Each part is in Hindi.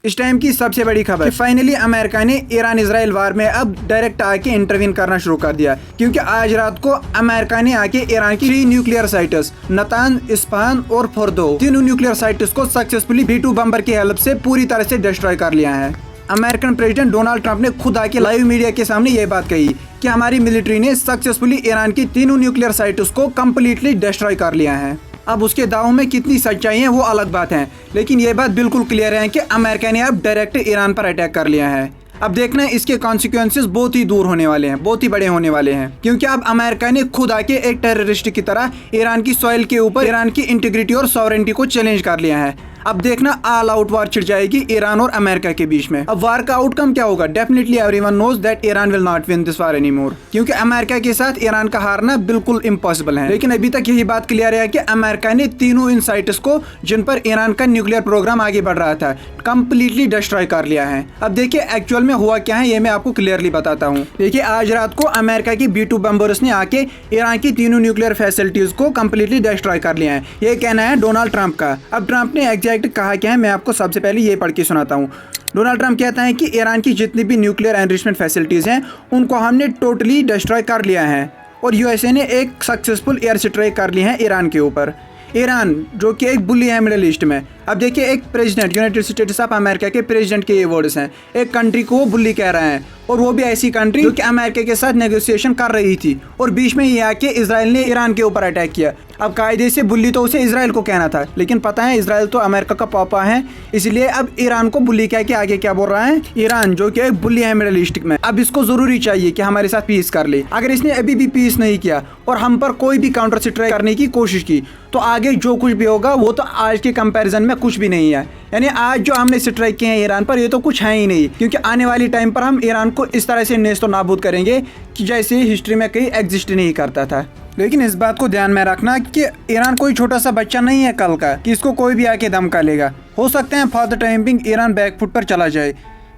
इस टाइम की सबसे बड़ी खबर फाइनली अमेरिका ने ईरान इजराइल वार में अब डायरेक्ट आके इंटरवीन करना शुरू कर दिया, क्योंकि आज रात को अमेरिका ने आके ईरान की 3 न्यूक्लियर साइट्स नतान, इस्फहान और फोर्दो तीनों न्यूक्लियर साइट्स को सक्सेसफुली B-2 बम्बर की हेल्प से पूरी तरह से डिस्ट्रॉय कर लिया है। अमेरिकन प्रेसिडेंट डोनाल्ड ट्रंप ने खुद आके लाइव मीडिया के सामने ये बात कही कि हमारी मिलिट्री ने सक्सेसफुली ईरान की तीनों न्यूक्लियर साइट्स को कम्प्लीटली डिस्ट्रॉय कर लिया है। अब उसके दावों में कितनी सच्चाई है वो अलग बात है, लेकिन ये बात बिल्कुल क्लियर है कि अमेरिका ने अब डायरेक्ट ईरान पर अटैक कर लिया है। अब देखना इसके कॉन्सिक्वेंसेस बहुत ही दूर होने वाले हैं, बहुत ही बड़े होने वाले हैं, क्योंकि अब अमेरिका ने खुद आके एक टेररिस्ट की तरह ईरान की सॉइल के ऊपर ईरान की इंटीग्रिटी और सॉवरेंटी को चैलेंज कर लिया है। अब देखना ऑल आउट वार छिड़ जाएगी ईरान और अमेरिका के बीच में। अब वार का आउटकम क्या होगा? Definitely everyone knows that Iran will not win this war anymore, क्योंकि अमेरिका के साथ ईरान का हारना बिल्कुल इम्पॉसिबल है। लेकिन अभी तक यही बात क्लियर है कि अमेरिका ने तीनों इन साइट्स को जिन पर ईरान का न्यूक्लियर प्रोग्राम आगे बढ़ रहा था कंप्लीटली डिस्ट्रॉय कर लिया है। अब देखिए एक्चुअल में हुआ क्या है, ये मैं आपको क्लियरली बताता हूँ। देखिए आज रात को अमेरिका की B-2 बम्बर्स ने आके ईरान की तीनों न्यूक्लियर फैसिलिटीज को कंप्लीटली डिस्ट्रॉय कर लिया है। ये कहना है डोनाल्ड ट्रंप का। अब ट्रंप ने एग्जैक्ट कहा क्या है मैं आपको सबसे पहले ये पढ़ के सुनाता हूँ। डोनाल्ड ट्रंप कहता है कि ईरान की जितनी भी न्यूक्लियर एनरिचमेंट फैसिलिटीज़ हैं उनको हमने टोटली डिस्ट्रॉय कर लिया है, और यूएसए ने एक सक्सेसफुल एयर स्ट्राइक कर ली है ईरान के ऊपर। ईरान जो कि एक बुली है मिडिल ईस्ट में। अब देखिए एक president, United states of America के प्रेसिडेंट के ये वर्ड्स हैं। एक कंट्री को वो बुली कह रहे हैं, और वो भी ऐसी कंट्री जो कि अमेरिका के साथ नेगोशिएशन कर रही थी, और बीच में ये आके इसराइल ने ईरान के ऊपर अटैक किया। अब कायदे से बुली तो उसे इसराइल को कहना था, लेकिन पता है इसराइल तो अमेरिका का पापा है, इसलिए अब ईरान को बुली कह के आगे क्या बोल रहा है, ईरान जो कि एक बुली है मिडिल ईस्ट में, अब इसको जरूरी चाहिए कि हमारे साथ पीस कर ले। अगर इसने अभी भी पीस नहीं किया और हम पर कोई भी काउंटर स्ट्राइक करने की कोशिश की, तो आगे जो कुछ भी होगा वो तो आज के कंपैरिजन में कुछ भी नहीं है। यानी आज जो हमने स्ट्राइक किए हैं ईरान पर, ये तो कुछ है ही नहीं, क्योंकि आने वाली टाइम पर हम ईरान को इस तरह से नेस्तो नाबूद करेंगे कि जैसे हिस्ट्री में कहीं एग्जिस्ट नहीं करता था। लेकिन इस बात को ध्यान में रखना कि ईरान कोई छोटा सा बच्चा नहीं है कल का कि इसको कोई भी आके दमका लेगा। हो सकता है for the time being Iran back foot पर चला जाए,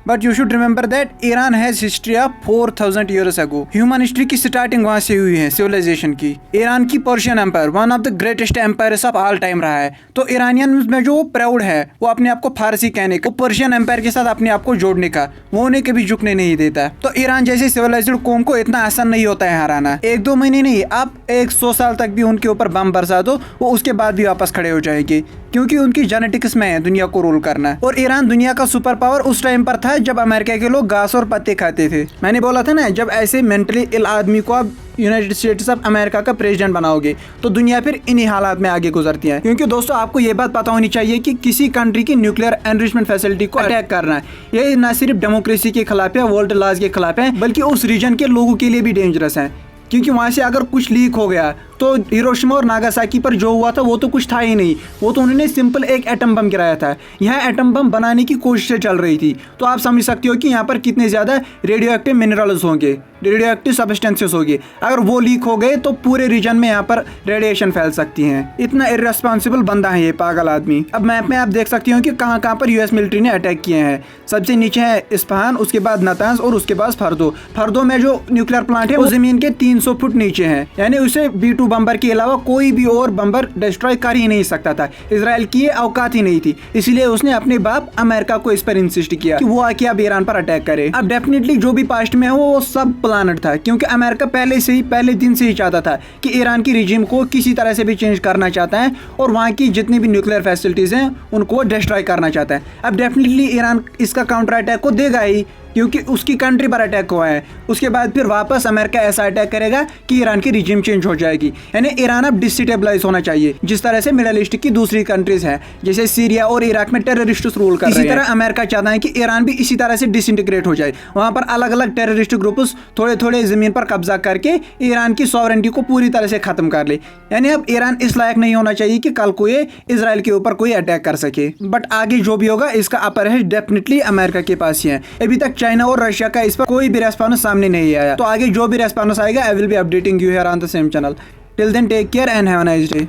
but you should remember that Iran has history of 4000 years ago. Human history की स्टार्टिंग वहाँ से हुई है, सिविलाइजेशन की। ईरान की Persian empire one of the greatest empires of all time रहा है। तो ईरानियन में जो प्राउड है वो अपने आप को फारसी कहने का, पर्शियन एम्पायर के साथ अपने आप को जोड़ने का, वो उन्हें कभी झुकने नहीं देता। तो ईरान जैसे सिविलाइज्ड कौम को इतना आसान नहीं होता है हराना। 1-2 महीने नहीं, आप 100 साल तक भी उनके ऊपर बम बरसा दो, वो उसके बाद भी वापस खड़े हो जाएंगे, क्योंकि उनकी जेनेटिक्स में है दुनिया को रूल करना। और ईरान दुनिया का सुपर पावर उस टाइम पर था जब अमेरिका के लोग घास और पत्ते खाते थे। मैंने बोला था ना, जब ऐसे मेंटली इल आदमी को आप यूनाइटेड स्टेट्स ऑफ अमेरिका का प्रेसिडेंट बनाओगे तो दुनिया फिर इन्हीं हालात में आगे गुजरती है। क्योंकि दोस्तों आपको ये बात पता होनी चाहिए कि किसी कंट्री की न्यूक्लियर एनरिचमेंट फैसिलिटी को अटैक करना है, ये न सिर्फ डेमोक्रेसी के खिलाफ है, वर्ल्ड लॉज के खिलाफ है, बल्कि उस रीजन के लोगों के लिए भी डेंजरस है। क्योंकि वहाँ से अगर कुछ लीक हो गया तो हिरोशिमा और नागासाकी पर जो हुआ था वो तो कुछ था ही नहीं, वो तो उन्होंने सिंपल एक एटम बम गिराया था। यहाँ एटम बम बनाने की कोशिशें चल रही थी, तो आप समझ सकते हो कि यहाँ पर कितने ज़्यादा रेडियो एक्टिव मिनरल्स होंगे, रेडियो एक्टिव सब्सटेंसेस होंगे। अगर वो लीक हो गए तो पूरे रीजन में यहाँ पर रेडिएशन फैल सकती है। इतना इर्रेस्पॉन्सिबल बंदा है ये पागल आदमी। अब मैप में आप देख सकते हो कि कहाँ कहाँ पर यूएस मिलिट्री ने अटैक किए हैं। सबसे नीचे है इस्फहान, उसके बाद नातांज और उसके बाद फर्दो। फर्दो में जो न्यूक्लियर प्लांट है वो जमीन के 300 फुट नीचे है, यानी उसे B-2 बम्बर के अलावा कोई भी और बम्बर डिस्ट्रॉय कर ही नहीं सकता था। इसराइल की ये औकात ही नहीं थी, इसलिए उसने अपने बाप अमेरिका को इस पर इंसिस्ट किया कि वो आके अब ईरान पर अटैक करे। अब डेफिनेटली जो भी पास्ट में है वो सब प्लानड था, क्योंकि अमेरिका पहले दिन से ही चाहता था कि ईरान की रिजीम को किसी तरह से भी चेंज करना चाहता है, और वहाँ की जितनी भी न्यूक्लियर फैसिलिटीज हैं उनको डिस्ट्रॉय करना चाहता है। अब डेफिनेटली ईरान इसका काउंटर अटैक को देगा ही, क्योंकि उसकी कंट्री पर अटैक हुआ है। उसके बाद फिर वापस अमेरिका ऐसा अटैक करेगा कि ईरान की रिजीम चेंज हो जाएगी। यानी ईरान अब डिस्टेबलाइज होना चाहिए, जिस तरह से मिडिल ईस्ट की दूसरी कंट्रीज हैं, जैसे सीरिया और इराक में टेररिस्ट रूल कर रहे हैं। इसी तरह अमेरिका चाहता है कि ईरान भी इसी तरह से डिसइंटीग्रेट हो जाए, वहाँ पर अलग अलग टेररिस्ट ग्रुप्स थोड़े थोड़े जमीन पर कब्जा करके ईरान की सॉवरेंटी को पूरी तरह से खत्म कर ले। यानी अब ईरान इस लायक नहीं होना चाहिए कि कल को ये इसराइल के ऊपर कोई अटैक कर सके। बट आगे जो भी होगा इसका अपर है डेफिनेटली अमेरिका के पास ही है। अभी तक चाइना और रशिया का इस पर कोई भी रेस्पॉन्स सामने नहीं आया, तो आगे जो भी रेस्पॉन्स आएगा I will be updating you here on the same channel. Till then take care and have a nice day.